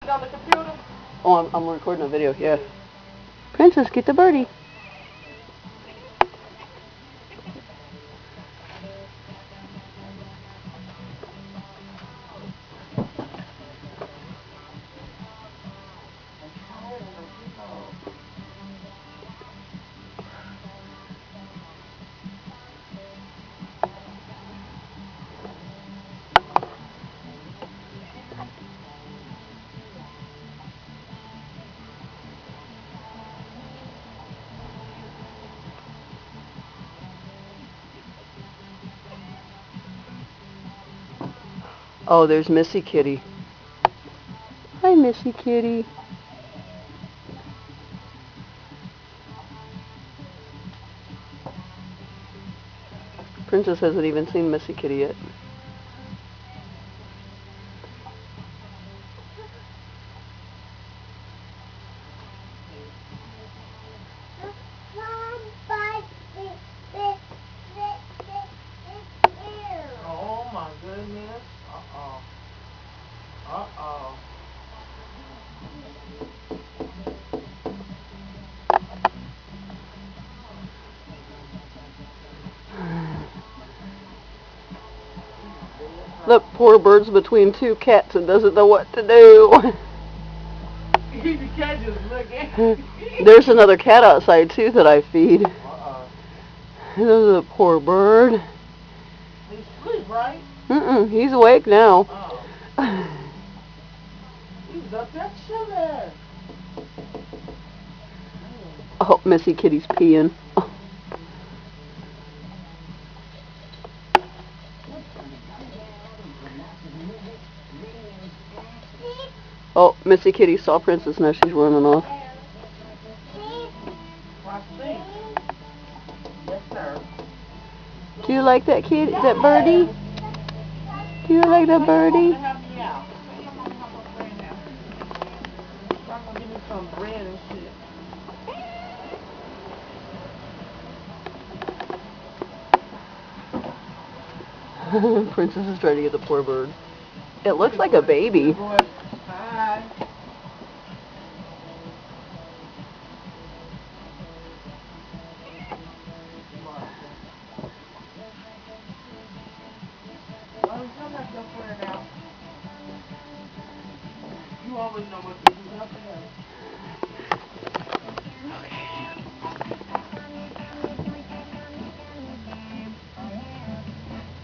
on the computer? Oh, I'm recording a video, yeah. Princess, get the birdie. Oh, there's Missy Kitty. Hi, Missy Kitty. Princess hasn't even seen Missy Kitty yet. Oh my goodness. Uh-oh. Uh-oh. Look, poor bird's between two cats and doesn't know what to do. The cat just looking. There's another cat outside too that I feed. Uh-oh. There's a poor bird. He's asleep, right? He's awake now. Oh. He's up there chilling. Oh, Missy Kitty's peeing. Oh, Missy Kitty saw Princess, now she's running off. Yes, sir. Do you like that kid, that birdie? Do you like that birdie? Help me out. I'm gonna give me some bread and shit. Princess is trying to get the poor bird. It looks like a baby. Hi. You always know what to do.